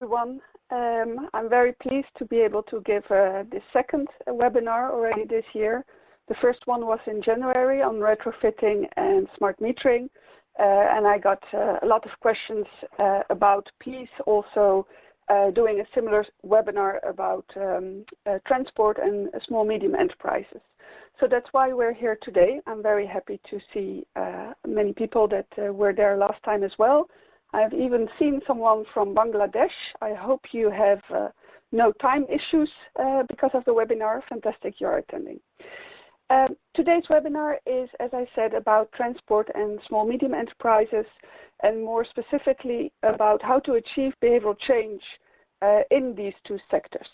everyone. I'm very pleased to be able to give the second webinar already this year. The first one was in January on retrofitting and smart metering, and I got a lot of questions about please also doing a similar webinar about transport and small medium enterprises. So that's why we're here today. I'm very happy to see many people that were there last time as well. I've even seen someone from Bangladesh. I hope you have no time issues because of the webinar. Fantastic you're attending. Today's webinar is, as I said, about transport and small medium enterprises, and more specifically about how to achieve behavioral change in these two sectors.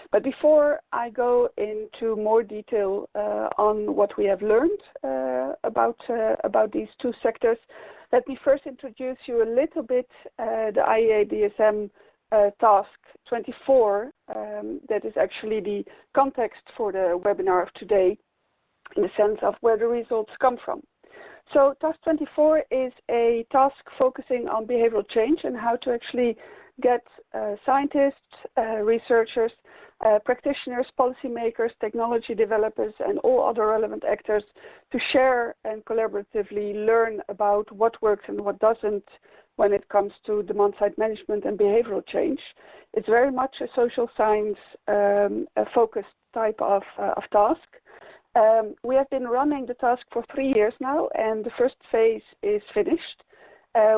But before I go into more detail on what we have learned about these two sectors, let me first introduce you a little bit the IEA DSM task 24 that is actually the context for the webinar of today in the sense of where the results come from. So task 24 is a task focusing on behavioral change and how to actually get scientists, researchers, practitioners, policymakers, technology developers, and all other relevant actors to share and collaboratively learn about what works and what doesn't when it comes to demand-side management and behavioral change. It's very much a social science focused type of task. We have been running the task for 3 years now, and the first phase is finished.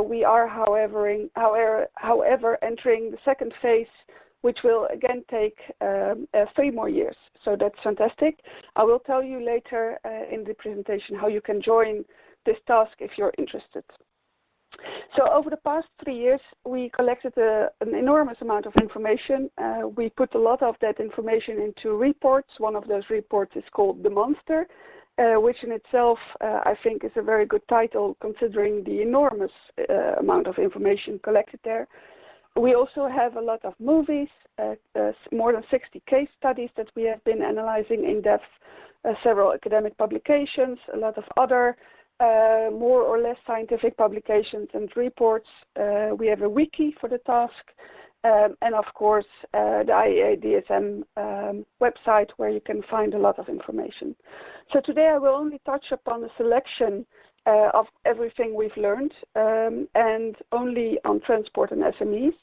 We are, however, entering the second phase, which will again take 3 more years. So that's fantastic. I will tell you later in the presentation how you can join this task if you're interested. So over the past 3 years, we collected an enormous amount of information. We put a lot of that information into reports. One of those reports is called The Monster, which in itself I think is a very good title considering the enormous amount of information collected there. We also have a lot of movies, more than 60 case studies that we have been analyzing in depth, several academic publications, a lot of other more or less scientific publications and reports. We have a wiki for the task, and of course the IEA DSM website where you can find a lot of information. So today I will only touch upon a selection of everything we've learned and only on transport and SMEs.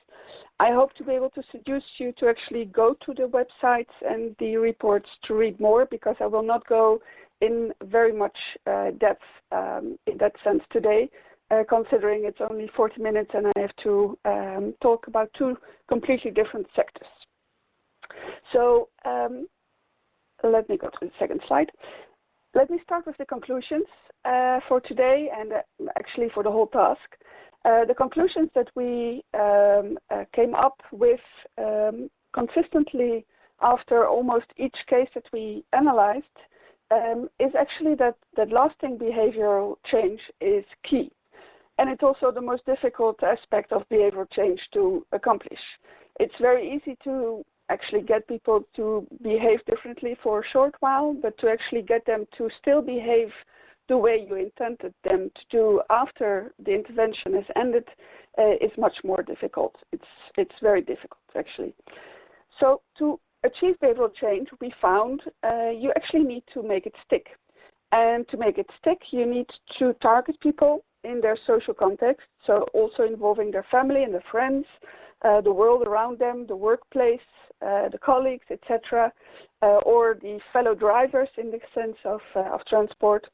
I hope to be able to seduce you to actually go to the websites and the reports to read more, because I will not go in very much depth in that sense today, considering it's only 40 minutes and I have to talk about 2 completely different sectors. So let me go to the second slide. Let me start with the conclusions for today and actually for the whole task. The conclusions that we came up with consistently after almost each case that we analyzed is actually that lasting behavioral change is key. And it's also the most difficult aspect of behavioral change to accomplish. It's very easy to actually get people to behave differently for a short while, but to actually get them to still behave the way you intended them to do after the intervention has ended is much more difficult. It's very difficult actually. So to achieve behavioral change, we found you actually need to make it stick. And to make it stick, you need to target people in their social context, so also involving their family and their friends, the world around them, the workplace, the colleagues, etc., or the fellow drivers in the sense of transport.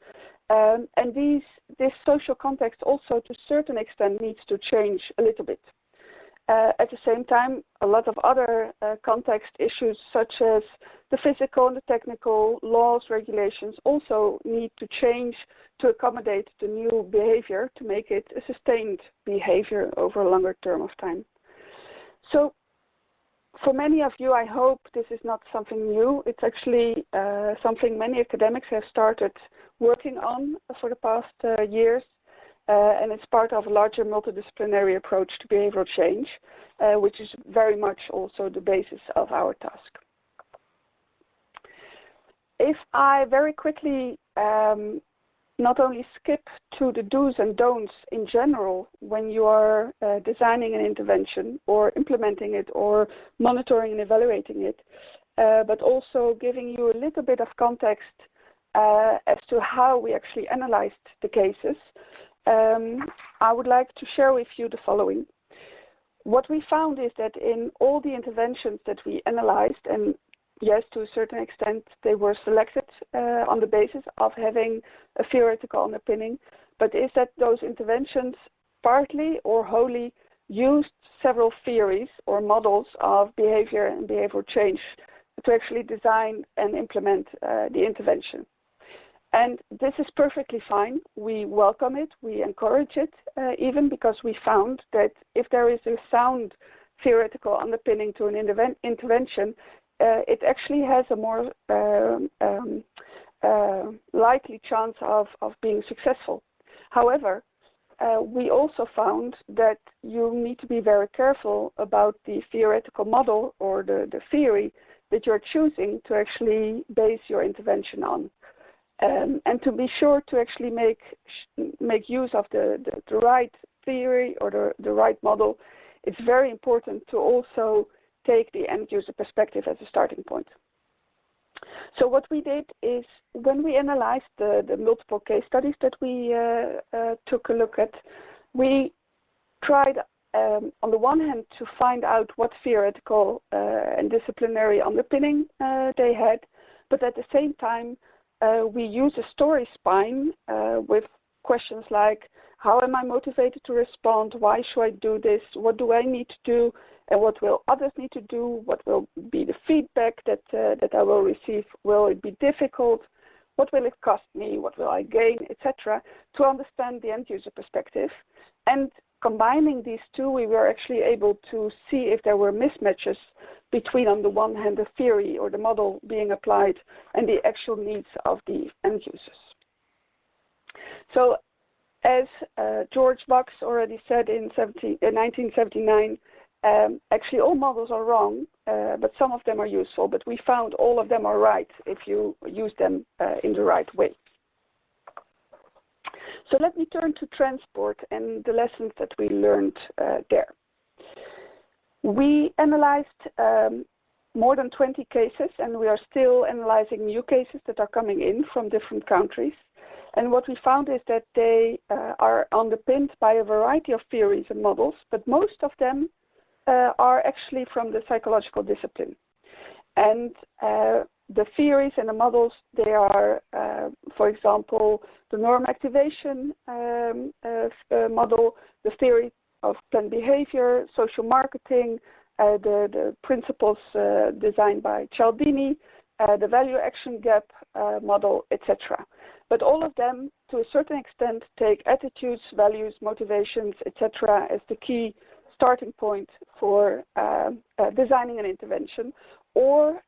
And this social context also to a certain extent needs to change a little bit. At the same time, a lot of other context issues such as the physical and the technical laws, regulations also need to change to accommodate the new behavior to make it a sustained behavior over a longer term of time. So for many of you, I hope this is not something new. It's actually something many academics have started working on for the past years. And it's part of a larger multidisciplinary approach to behavioral change, which is very much also the basis of our task. If I very quickly not only skip to the do's and don'ts in general when you are designing an intervention or implementing it or monitoring and evaluating it, but also giving you a little bit of context as to how we actually analyzed the cases, I would like to share with you the following. What we found is that in all the interventions that we analyzed, and yes, to a certain extent, they were selected on the basis of having a theoretical underpinning, but is that those interventions partly or wholly used several theories or models of behavior and behavioral change to actually design and implement the intervention. And this is perfectly fine. We welcome it. We encourage it, even because we found that if there is a sound theoretical underpinning to an intervention, it actually has a more likely chance of being successful. However, we also found that you need to be very careful about the theoretical model or the theory that you're choosing to actually base your intervention on. And to be sure to actually make use of the right theory or the right model, it's very important to also take the end user perspective as a starting point. So what we did is when we analyzed the multiple case studies that we took a look at, we tried on the one hand to find out what theoretical and disciplinary underpinning they had, but at the same time we use a story spine with questions like, how am I motivated to respond? Why should I do this? What do I need to do? And what will others need to do? What will be the feedback that I will receive? Will it be difficult? What will it cost me? What will I gain, etc., to understand the end user perspective. And combining these two, we were actually able to see if there were mismatches between, on the one hand, the theory or the model being applied and the actual needs of the end users. So as George Box already said in 1979, actually all models are wrong, but some of them are useful, but we found all of them are right if you use them in the right way. So let me turn to transport and the lessons that we learned there. We analyzed more than 20 cases, and we are still analyzing new cases that are coming in from different countries. And what we found is that they are underpinned by a variety of theories and models, but most of them are actually from the psychological discipline. And the theories and the models, they are, for example, the norm activation model, the theory of planned behavior, social marketing, the principles designed by Cialdini, the value action gap model, etc. But all of them, to a certain extent, take attitudes, values, motivations, etc. as the key starting point for designing an intervention. Or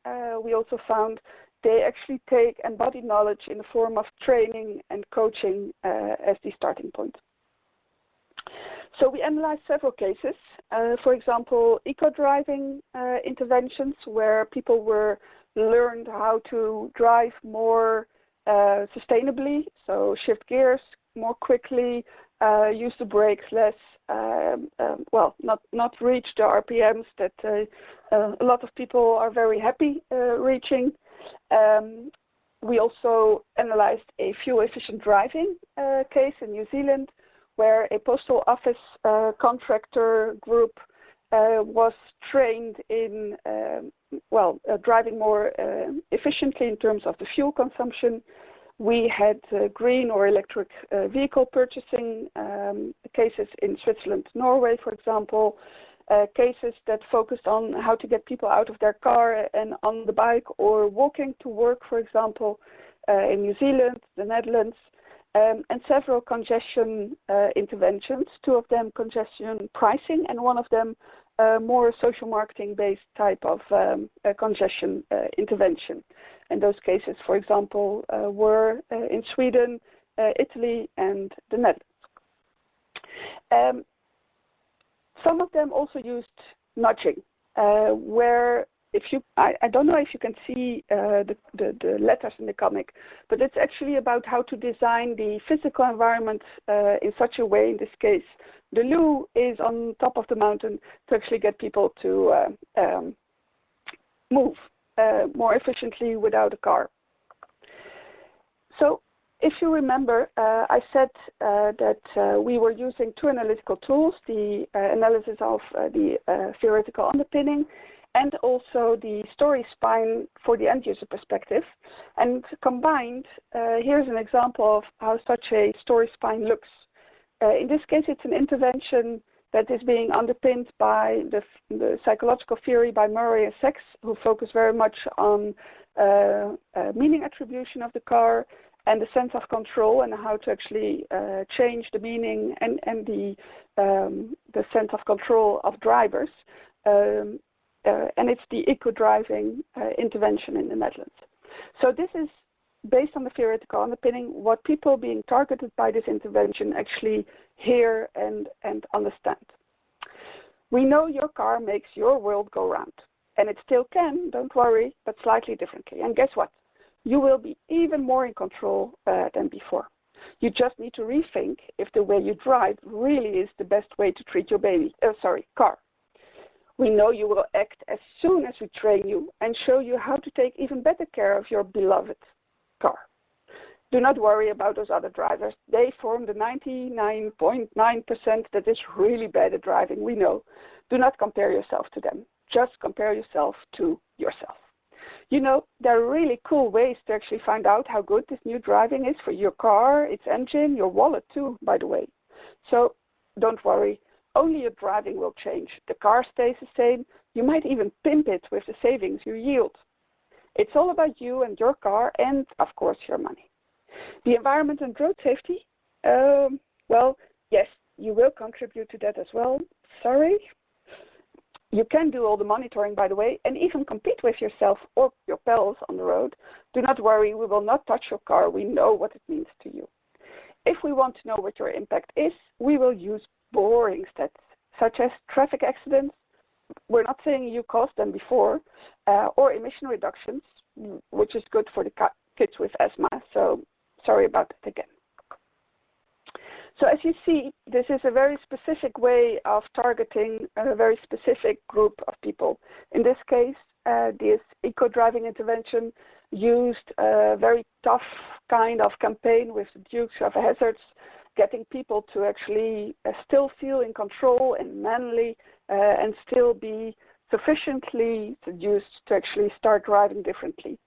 we also found they actually take embodied knowledge in the form of training and coaching as the starting point. So we analyzed several cases, for example, eco-driving interventions where people were learned how to drive more sustainably, so shift gears more quickly, use the brakes less, well, not reach the RPMs that a lot of people are very happy reaching. We also analyzed a fuel-efficient driving case in New Zealand, where a postal office contractor group was trained in driving more efficiently in terms of the fuel consumption. We had green or electric vehicle purchasing cases in Switzerland, Norway, for example, cases that focused on how to get people out of their car and on the bike or walking to work, for example, in New Zealand, the Netherlands, and several congestion interventions, two of them congestion pricing and one of them more social marketing based type of congestion intervention. And those cases, for example, were in Sweden, Italy, and the Netherlands. Some of them also used nudging, where I don't know if you can see the letters in the comic, but it's actually about how to design the physical environment in such a way. In this case, the loo is on top of the mountain to actually get people to move more efficiently without a car. So if you remember, I said that we were using two analytical tools, the analysis of the theoretical underpinning and also the story spine for the end user perspective. And combined, here's an example of how such a story spine looks. In this case, it's an intervention that is being underpinned by the psychological theory by Murray and Sachs, who focus very much on meaning attribution of the car and the sense of control and how to actually change the meaning and the sense of control of drivers. And it's the eco-driving intervention in the Netherlands. So this is based on the theoretical underpinning, what people being targeted by this intervention actually hear and understand. We know your car makes your world go round, and it still can, don't worry, but slightly differently. And guess what? You will be even more in control than before. You just need to rethink if the way you drive really is the best way to treat your car. We know you will act as soon as we train you and show you how to take even better care of your beloved car. Do not worry about those other drivers. They form the 99.9% that is really bad at driving, we know. Do not compare yourself to them. Just compare yourself to yourself. You know, there are really cool ways to actually find out how good this new driving is for your car, its engine, your wallet too, by the way. So don't worry. Only your driving will change. The car stays the same. You might even pimp it with the savings you yield. It's all about you and your car and, of course, your money. The environment and road safety, well, yes, you will contribute to that as well. Sorry. You can do all the monitoring, by the way, and even compete with yourself or your pals on the road. Do not worry, we will not touch your car. We know what it means to you. If we want to know what your impact is, we will use boring stats, such as traffic accidents. We're not saying you cost them before, or emission reductions, which is good for the kids with asthma. So sorry about that again. So as you see, this is a very specific way of targeting a very specific group of people. In this case, this eco-driving intervention used a very tough kind of campaign with the Dukes of Hazzards, getting people to actually still feel in control and manly and still be sufficiently seduced to actually start driving differently.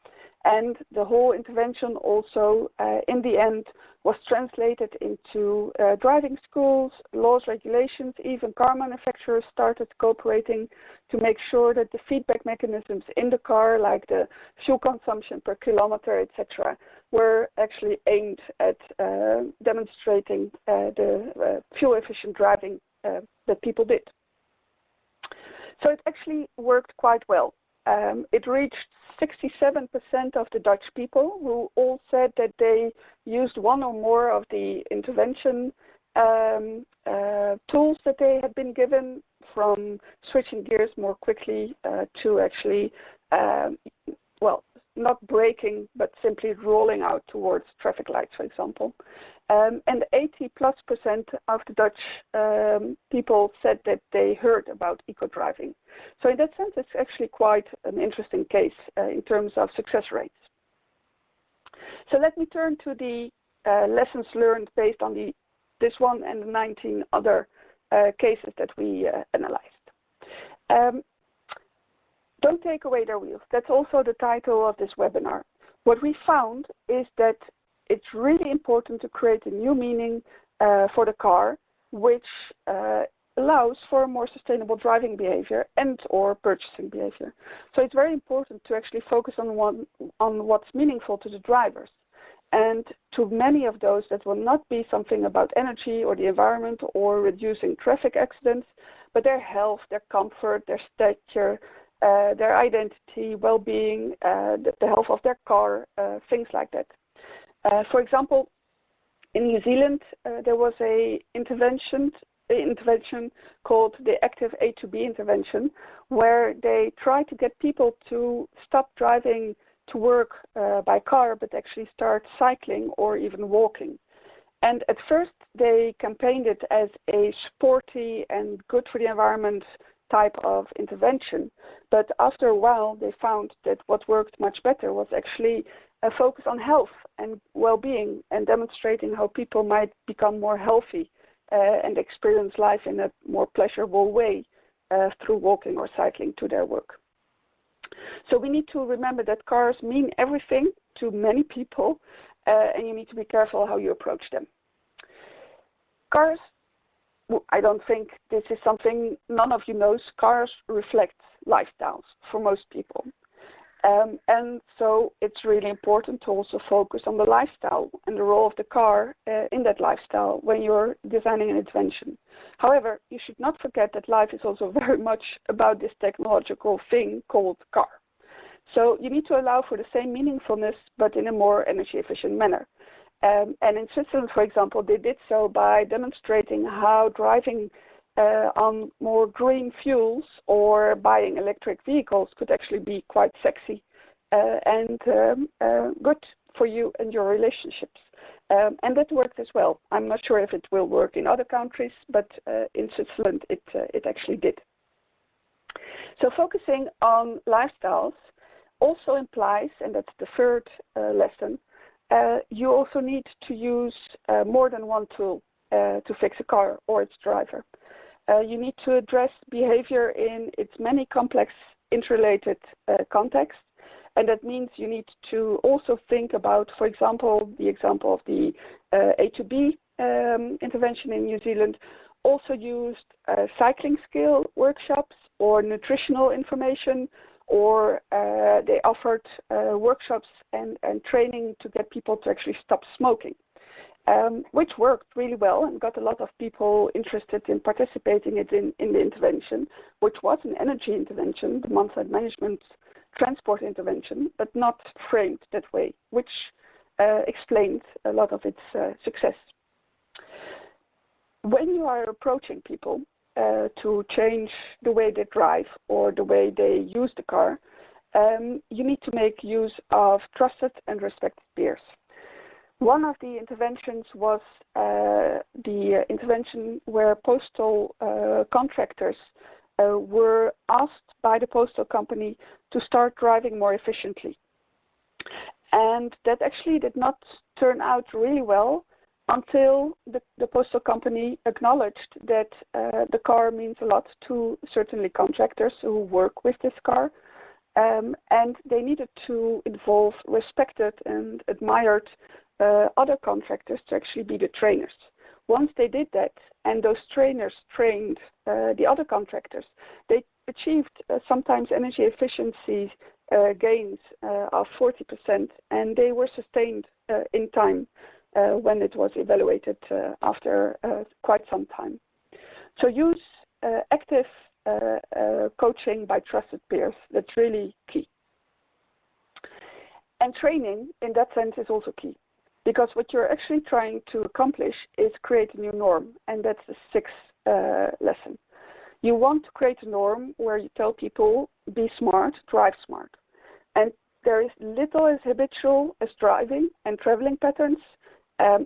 And the whole intervention also, in the end, was translated into driving schools, laws, regulations. Even car manufacturers started cooperating to make sure that the feedback mechanisms in the car, like the fuel consumption per kilometer, etc., were actually aimed at demonstrating the fuel-efficient driving that people did. So it actually worked quite well. It reached 67% of the Dutch people who all said that they used one or more of the intervention tools that they had been given, from switching gears more quickly to actually, well, not braking, but simply rolling out towards traffic lights, for example. And 80+% of the Dutch people said that they heard about eco-driving. So in that sense, it's actually quite an interesting case in terms of success rates. So let me turn to the lessons learned based on this one and the 19 other cases that we analyzed. Don't take away their wheels. That's also the title of this webinar. What we found is that it's really important to create a new meaning for the car, which allows for a more sustainable driving behavior and or purchasing behavior. So it's very important to actually focus on what's meaningful to the drivers. And to many of those, that will not be something about energy or the environment or reducing traffic accidents, but their health, their comfort, their stature, their identity, well-being, the health of their car, things like that. For example, in New Zealand, there was an intervention intervention called the active A to B intervention, where they try to get people to stop driving to work by car, but actually start cycling or even walking. And at first they campaigned it as a sporty and good for the environment type of intervention. But after a while they found that what worked much better was actually a focus on health and well-being and demonstrating how people might become more healthy and experience life in a more pleasurable way through walking or cycling to their work. So we need to remember that cars mean everything to many people, and you need to be careful how you approach them. Cars, I don't think this is something none of you knows, cars reflect lifestyles for most people. And so it's really important to also focus on the lifestyle and the role of the car in that lifestyle when you're designing an intervention. However, you should not forget that life is also very much about this technological thing called car. So you need to allow for the same meaningfulness, but in a more energy efficient manner. And in Switzerland, for example, they did so by demonstrating how driving on more green fuels or buying electric vehicles could actually be quite sexy and good for you and your relationships. And that worked as well. I'm not sure if it will work in other countries, but in Switzerland it actually did. So focusing on lifestyles also implies, and that's the third lesson, you also need to use more than one tool to fix a car or its driver. You need to address behavior in its many complex interrelated contexts, and that means you need to also think about, for example, the example of the A to B intervention in New Zealand, also used cycling skill workshops or nutritional information, or they offered workshops and training to get people to actually stop smoking. Which worked really well and got a lot of people interested in participating in the intervention, which was an energy intervention, demand-side management transport intervention, but not framed that way, which explained a lot of its success. When you are approaching people to change the way they drive or the way they use the car, you need to make use of trusted and respected peers. One of the interventions was the intervention where postal contractors were asked by the postal company to start driving more efficiently. And that actually did not turn out really well until the postal company acknowledged that the car means a lot to certainly contractors who work with this car, and they needed to involve respected and admired other contractors to actually be the trainers. Once they did that, and those trainers trained the other contractors, they achieved sometimes energy efficiency gains of 40%, and they were sustained in time when it was evaluated after quite some time. So use active coaching by trusted peers. That's really key. And training in that sense is also key, because what you're actually trying to accomplish is create a new norm, and that's the sixth lesson. You want to create a norm where you tell people, be smart, drive smart. And there is little as habitual as driving and traveling patterns.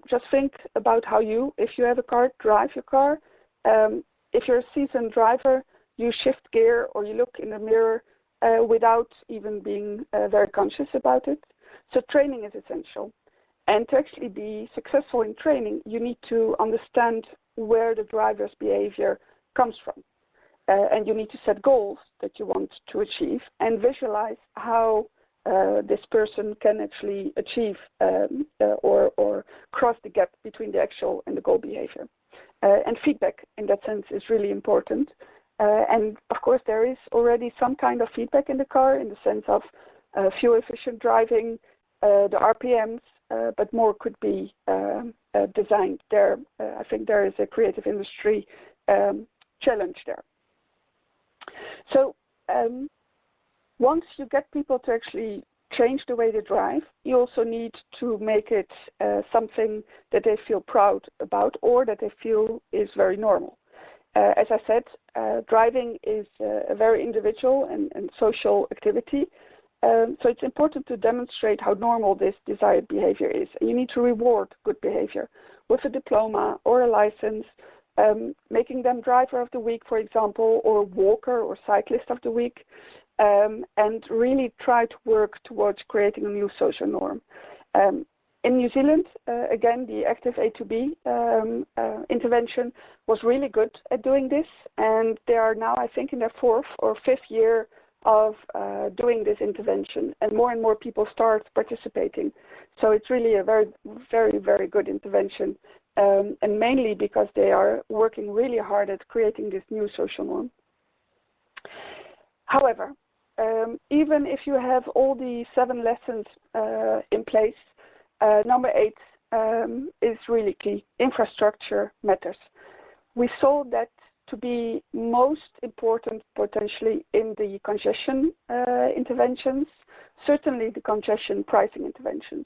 Just think about how you, if you have a car, drive your car. If you're a seasoned driver, you shift gear or you look in the mirror without even being very conscious about it. So training is essential. And to actually be successful in training, you need to understand where the driver's behavior comes from. And you need to set goals that you want to achieve and visualize how this person can actually achieve or cross the gap between the actual and the goal behavior. And feedback in that sense is really important. And of course there is already some kind of feedback in the car in the sense of fuel efficient driving, the RPMs, but more could be designed there. I think there is a creative industry challenge there. So once you get people to actually change the way they drive, you also need to make it something that they feel proud about or that they feel is very normal. As I said, driving is a very individual and social activity. So it's important to demonstrate how normal this desired behavior is. And you need to reward good behavior with a diploma or a license, making them driver of the week, for example, or walker or cyclist of the week, and really try to work towards creating a new social norm. In New Zealand, again, the active A2B intervention was really good at doing this, and they are now, I think, in their 4th or 5th year of doing this intervention, and more people start participating. So it's really a very, very, very good intervention, and mainly because they are working really hard at creating this new social norm. However, even if you have all the 7 lessons in place, number 8 is really key. Infrastructure matters. We saw that to be most important potentially in the congestion interventions, certainly the congestion pricing interventions.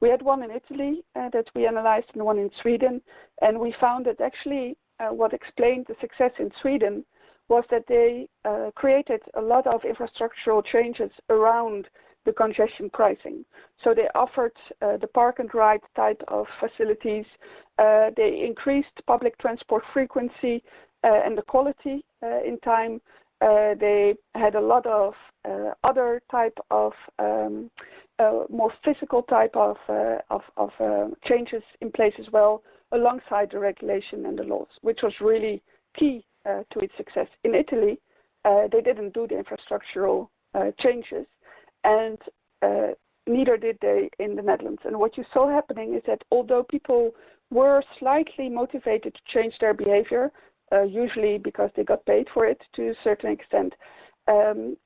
We had one in Italy that we analyzed and one in Sweden, and we found that actually what explained the success in Sweden was that they created a lot of infrastructural changes around the congestion pricing. So they offered the park and ride type of facilities. They increased public transport frequency and the quality in time. They had a lot of other type of more physical type of changes in place as well, alongside the regulation and the laws, which was really key to its success. In Italy, they didn't do the infrastructural changes, and neither did they in the Netherlands. And what you saw happening is that although people were slightly motivated to change their behavior, usually because they got paid for it to a certain extent,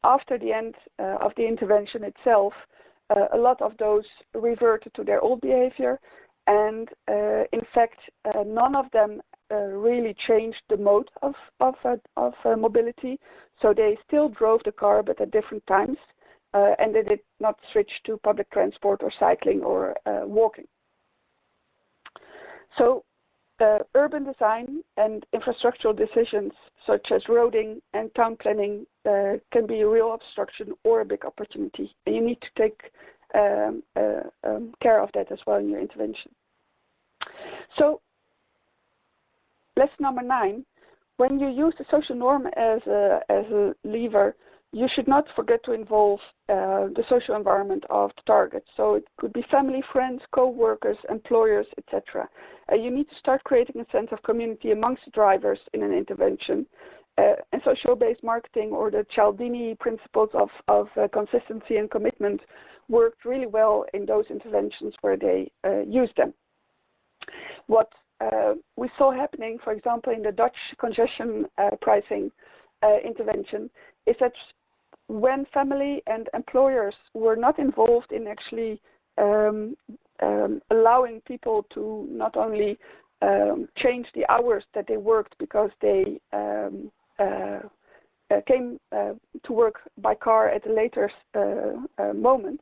after the end of the intervention itself, a lot of those reverted to their old behavior, and in fact none of them really changed the mode of mobility. So they still drove the car, but at different times, and they did not switch to public transport or cycling or walking. So urban design and infrastructural decisions such as roading and town planning can be a real obstruction or a big opportunity, and you need to take care of that as well in your intervention. So lesson number 9, when you use the social norm as a lever, you should not forget to involve the social environment of the target. So it could be family, friends, co-workers, employers, etc. You need to start creating a sense of community amongst the drivers in an intervention. And social-based marketing, or the Cialdini principles of consistency and commitment, worked really well in those interventions where they used them. What we saw happening, for example, in the Dutch congestion pricing intervention, is that when family and employers were not involved in actually allowing people to not only change the hours that they worked because they came to work by car at a later moment,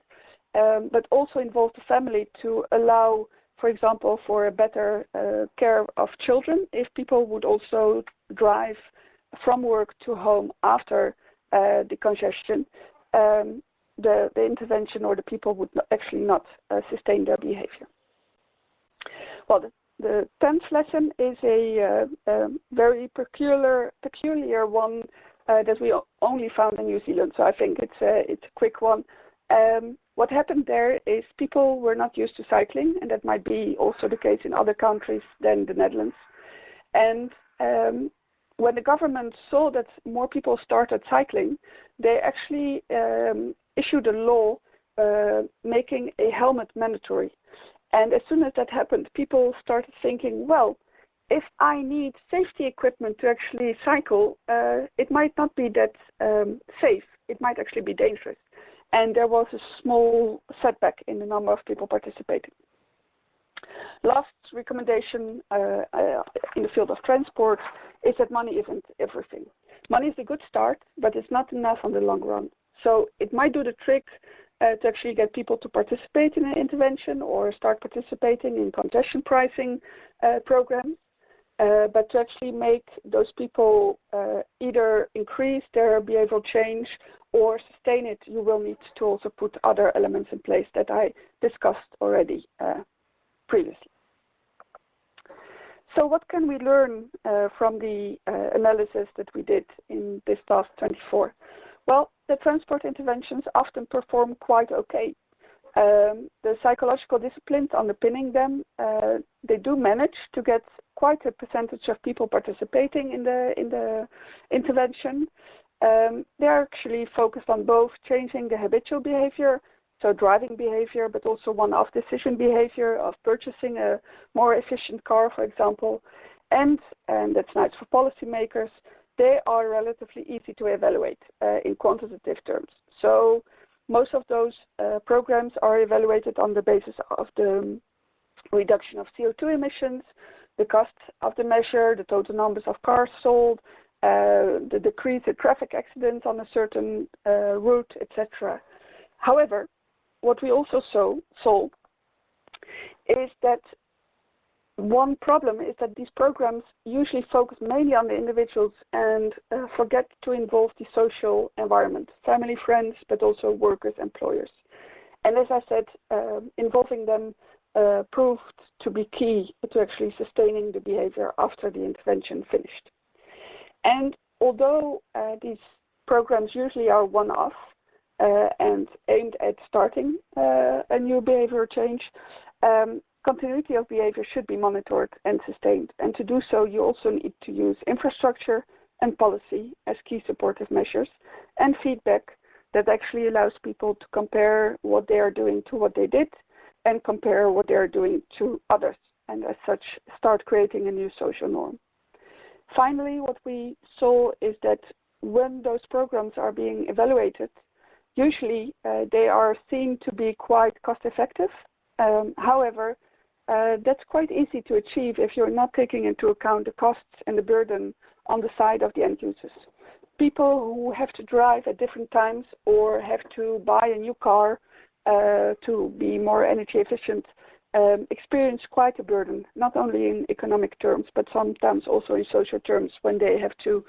but also involved the family to allow, for example, for a better care of children, if people would also drive from work to home after the congestion, the intervention or the people would actually not sustain their behavior. Well, the 10th lesson is a very peculiar one that we only found in New Zealand, so I think it's a quick one. What happened there is people were not used to cycling, and that might be also the case in other countries than the Netherlands. And when the government saw that more people started cycling, they actually issued a law making a helmet mandatory. And as soon as that happened, people started thinking, well, if I need safety equipment to actually cycle, it might not be that safe. It might actually be dangerous. And there was a small setback in the number of people participating. Last recommendation in the field of transport is that money isn't everything. Money is a good start, but it's not enough on the long run. So it might do the trick to actually get people to participate in an intervention or start participating in congestion pricing programs. but to actually make those people either increase their behavioral change or sustain it, you will need to also put other elements in place that I discussed already previously. So what can we learn from the analysis that we did in this task 24? Well, the transport interventions often perform quite okay. The psychological disciplines underpinning them, they do manage to get quite a percentage of people participating in the intervention. They are actually focused on both changing the habitual behavior, so driving behavior, but also one-off decision behavior of purchasing a more efficient car, for example. And that's nice for policymakers, they are relatively easy to evaluate in quantitative terms. So most of those programs are evaluated on the basis of the reduction of CO2 emissions, the cost of the measure, the total numbers of cars sold, the decrease in traffic accidents on a certain route, etc. However, what we also saw is that one problem is that these programs usually focus mainly on the individuals and forget to involve the social environment, family, friends, but also workers, employers. And as I said, involving them proved to be key to actually sustaining the behavior after the intervention finished. And although these programs usually are one-off and aimed at starting a new behavior change, continuity of behavior should be monitored and sustained. And to do so, you also need to use infrastructure and policy as key supportive measures and feedback that actually allows people to compare what they are doing to what they did and compare what they are doing to others, and as such start creating a new social norm. Finally, what we saw is that when those programs are being evaluated, usually they are seen to be quite cost effective. However, that's quite easy to achieve if you're not taking into account the costs and the burden on the side of the end users. People who have to drive at different times or have to buy a new car to be more energy efficient experience quite a burden, not only in economic terms, but sometimes also in social terms when they have to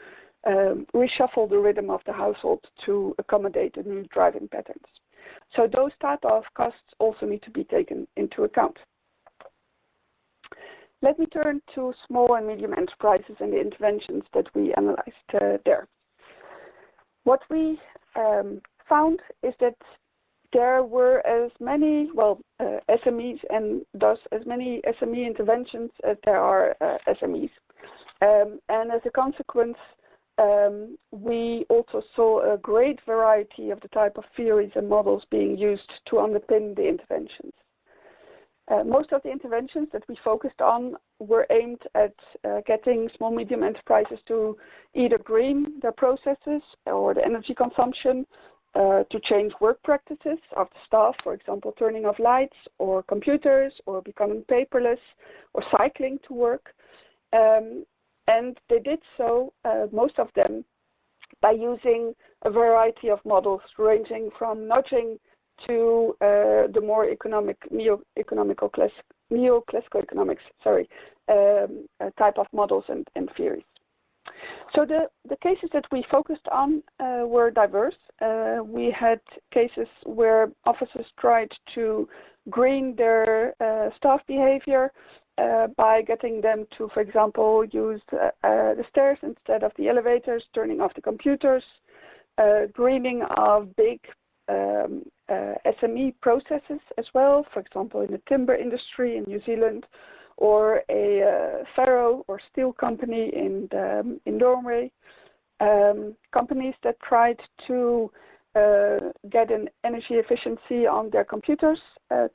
reshuffle the rhythm of the household to accommodate the new driving patterns. So those type of costs also need to be taken into account. Let me turn to small and medium enterprises and the interventions that we analyzed there. What we found is that there were as many, SMEs and thus as many SME interventions as there are SMEs. And as a consequence, we also saw a great variety of the type of theories and models being used to underpin the interventions. Most of the interventions that we focused on were aimed at getting small medium enterprises to either green their processes or the energy consumption, to change work practices of the staff, for example, turning off lights or computers or becoming paperless or cycling to work. And they did so, most of them, by using a variety of models ranging from nudging to the more neoclassical economics, type of models and theories. So the cases that we focused on were diverse. We had cases where offices tried to green their staff behavior by getting them to, for example, use the stairs instead of the elevators, turning off the computers, greening of big SME processes as well, for example, in the timber industry in New Zealand, or a ferro or steel company in Norway. Companies that tried to get an energy efficiency on their computers,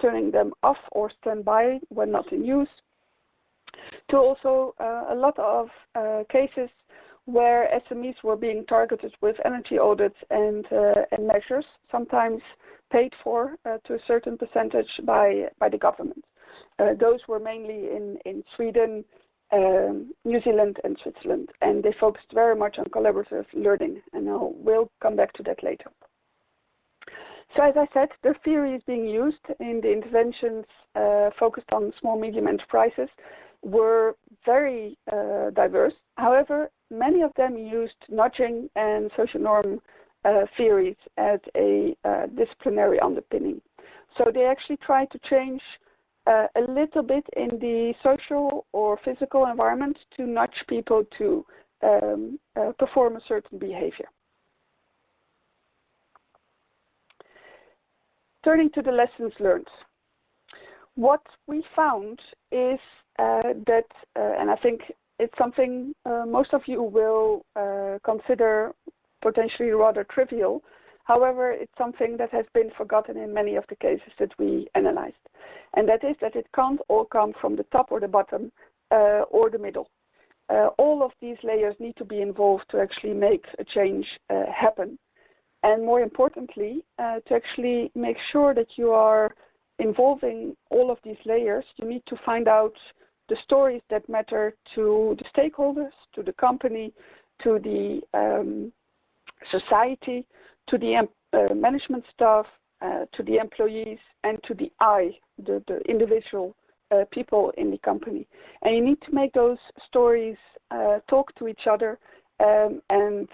turning them off or standby when not in use. To also a lot of cases where SMEs were being targeted with energy audits and measures, sometimes paid for to a certain percentage by the government. Those were mainly in Sweden, New Zealand and Switzerland, and they focused very much on collaborative learning, and we'll come back to that later. So as I said, the theories being used in the interventions focused on small medium enterprises were very diverse. However, many of them used nudging and social norm theories as a disciplinary underpinning. So they actually tried to change a little bit in the social or physical environment to nudge people to perform a certain behavior. Turning to the lessons learned. What we found is that, and I think it's something most of you will consider potentially rather trivial. However, it's something that has been forgotten in many of the cases that we analyzed. And that is that it can't all come from the top or the bottom or the middle. All of these layers need to be involved to actually make a change happen. And more importantly, to actually make sure that you are involving all of these layers, you need to find out the stories that matter to the stakeholders, to the company, to the society, to the management staff, to the employees, and to the the individual people in the company. And you need to make those stories talk to each other and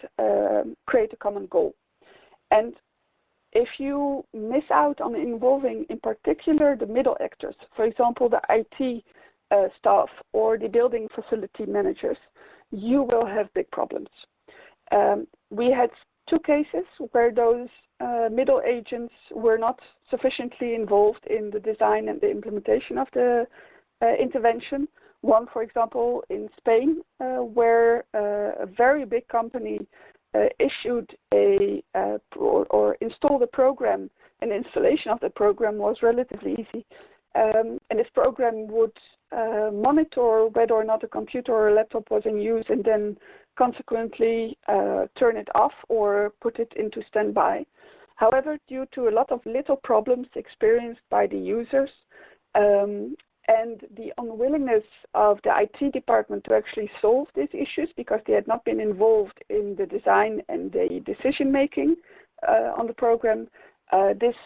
create a common goal. And if you miss out on involving in particular the middle actors, for example the IT staff or the building facility managers, you will have big problems. We had two cases where those middle agents were not sufficiently involved in the design and the implementation of the intervention. One, for example, in Spain, where a very big company issued or installed a program, and installation of the program was relatively easy. And this program would monitor whether or not a computer or a laptop was in use and then consequently turn it off or put it into standby. However, due to a lot of little problems experienced by the users and the unwillingness of the IT department to actually solve these issues because they had not been involved in the design and the decision making on the program, this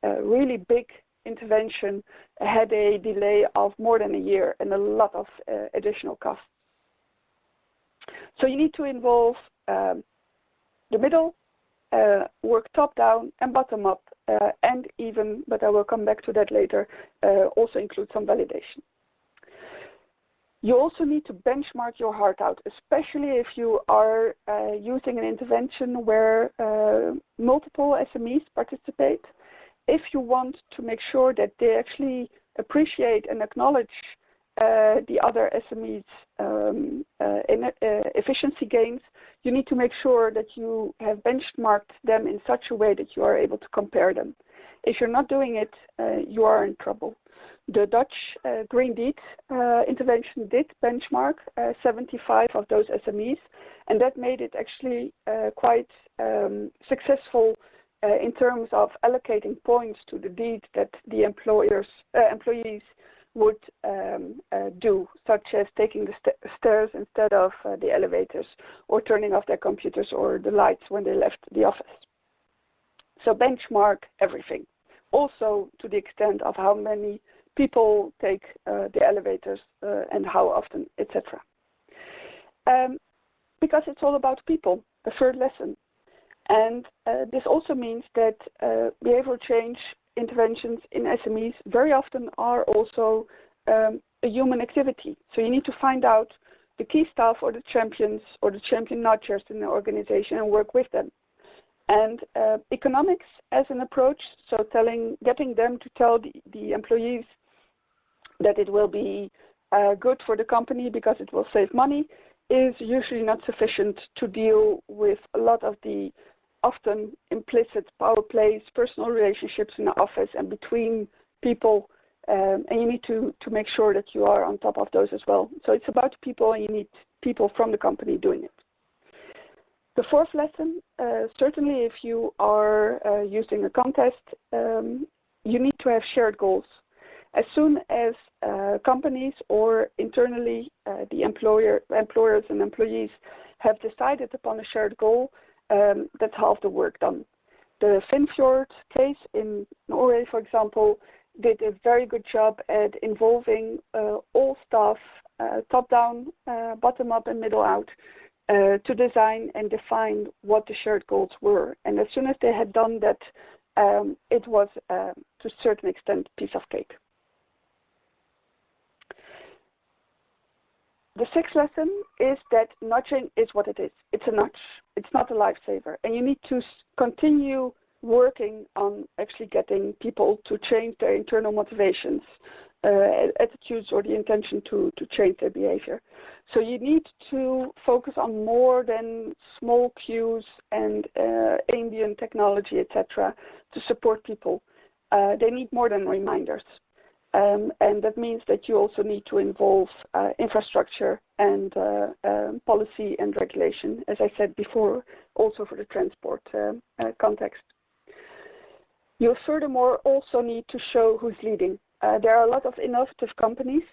really big intervention had a delay of more than a year and a lot of additional costs. So you need to involve the middle, work top-down and bottom-up, and even, but I will come back to that later, also include some validation. You also need to benchmark your heart out, especially if you are using an intervention where multiple SMEs participate. If you want to make sure that they actually appreciate and acknowledge the other SMEs' efficiency gains, you need to make sure that you have benchmarked them in such a way that you are able to compare them. If you're not doing it, you are in trouble. The Dutch Green Deed intervention did benchmark 75 of those SMEs, and that made it actually quite successful in terms of allocating points to the deed that the employees would do, such as taking the stairs instead of the elevators, or turning off their computers or the lights when they left the office. So benchmark everything, also to the extent of how many people take the elevators and how often, etc. Because it's all about people, the third lesson. And this also means that behavioral change interventions in SMEs very often are also a human activity. So you need to find out the key staff or the champions or the champion nudgers in the organization and work with them. And economics as an approach, so getting them to tell the employees that it will be good for the company because it will save money, is usually not sufficient to deal with a lot of the often implicit power plays, personal relationships in the office and between people, and you need to make sure that you are on top of those as well. So it's about people, and you need people from the company doing it. The fourth lesson, certainly if you are using a contest, you need to have shared goals. As soon as companies or internally the employers and employees have decided upon a shared goal, that's half the work done. The Finnfjord case in Norway, for example, did a very good job at involving all staff, top-down, bottom-up and middle-out, to design and define what the shared goals were. And as soon as they had done that, it was, to a certain extent, a piece of cake. The sixth lesson is that nudging is what it is. It's a nudge. It's not a lifesaver. And you need to continue working on actually getting people to change their internal motivations, attitudes, or the intention to change their behavior. So you need to focus on more than small cues and ambient technology, etc., to support people. They need more than reminders. And that means that you also need to involve infrastructure and policy and regulation, as I said before, also for the transport context. You furthermore also need to show who's leading. There are a lot of innovative companies,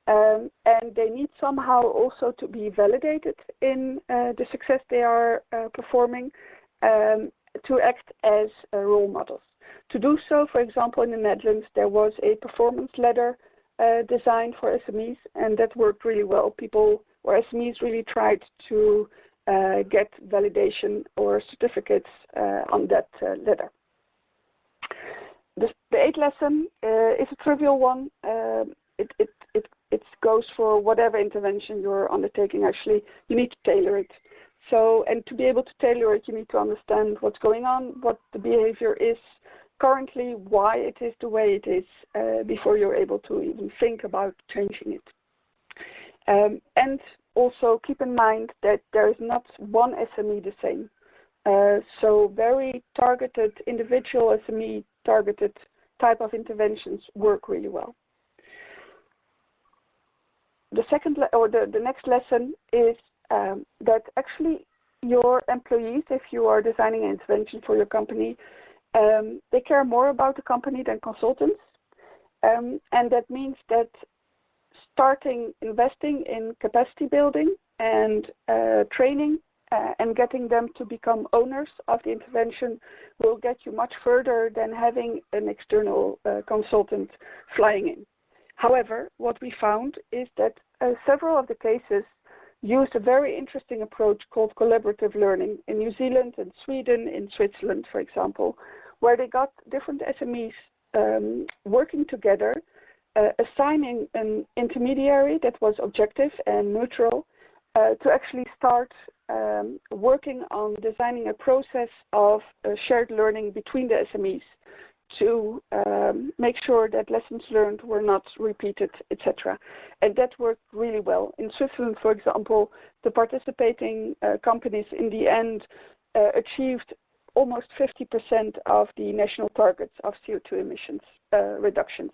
and they need somehow also to be validated in the success they are performing, to act as role models. To do so, for example, in the Netherlands, there was a performance ladder designed for SMEs, and that worked really well. People or SMEs really tried to get validation or certificates on that ladder. The eighth lesson is a trivial one. It goes for whatever intervention you're undertaking. Actually, you need to tailor it. So, and to be able to tailor it, you need to understand what's going on, what the behavior is currently, why it is the way it is, before you're able to even think about changing it. And also keep in mind that there is not one SME the same. So very targeted, individual SME targeted type of interventions work really well. The second, or the next lesson is that actually your employees, if you are designing an intervention for your company, they care more about the company than consultants. And that means that starting investing in capacity building and training and getting them to become owners of the intervention will get you much further than having an external consultant flying in. However, what we found is that several of the cases used a very interesting approach called collaborative learning in New Zealand and Sweden, in Switzerland, for example, where they got different SMEs working together, assigning an intermediary that was objective and neutral to actually start working on designing a process of shared learning between the SMEs to make sure that lessons learned were not repeated, etc. And that worked really well. In Switzerland, for example, the participating companies in the end achieved almost 50% of the national targets of CO2 emissions reductions.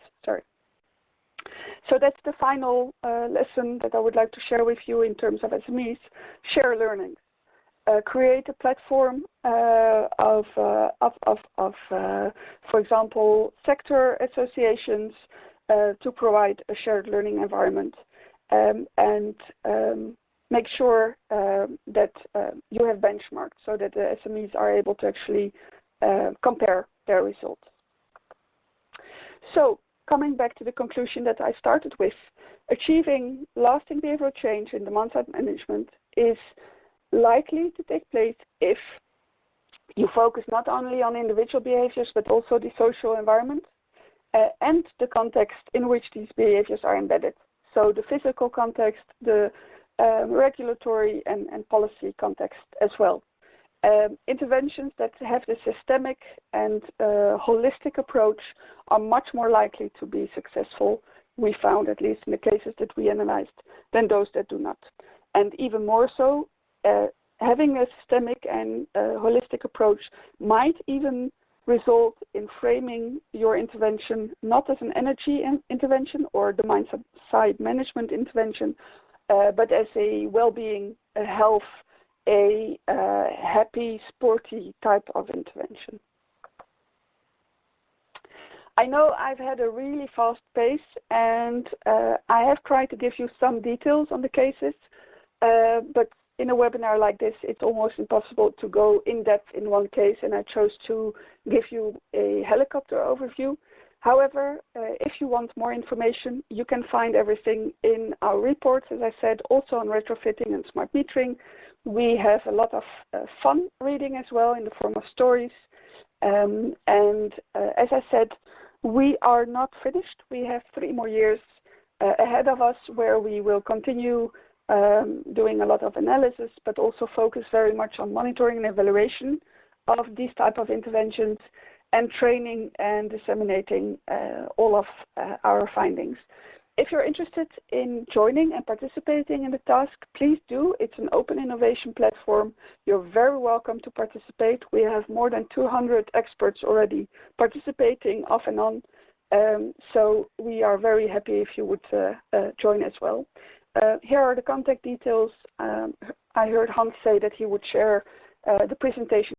So that's the final lesson that I would like to share with you in terms of SMEs. Share learning. Create a platform of for example, sector associations to provide a shared learning environment, and make sure that you have benchmarked so that the SMEs are able to actually compare their results. So, coming back to the conclusion that I started with, achieving lasting behavioral change in demand-side management is likely to take place if you focus not only on individual behaviors but also the social environment and the context in which these behaviors are embedded. So the physical context, the regulatory and policy context as well. Interventions that have the systemic and holistic approach are much more likely to be successful, we found, at least in the cases that we analyzed, than those that do not. And even more so, having a systemic and holistic approach might even result in framing your intervention not as an energy intervention or demand-side management intervention, but as a well-being, a health, a happy, sporty type of intervention. I know I've had a really fast pace, and I have tried to give you some details on the cases, but in a webinar like this, it's almost impossible to go in depth in one case, and I chose to give you a helicopter overview. However, if you want more information, you can find everything in our reports, as I said, also on retrofitting and smart metering. We have a lot of fun reading as well in the form of stories. As I said, we are not finished. We have 3 more years ahead of us where we will continue doing a lot of analysis, but also focus very much on monitoring and evaluation of these type of interventions and training and disseminating all of our findings. If you're interested in joining and participating in the task, please do. It's an open innovation platform. You're very welcome to participate. We have more than 200 experts already participating off and on. So we are very happy if you would join as well. Here are the contact details. I heard Hans say that he would share the presentation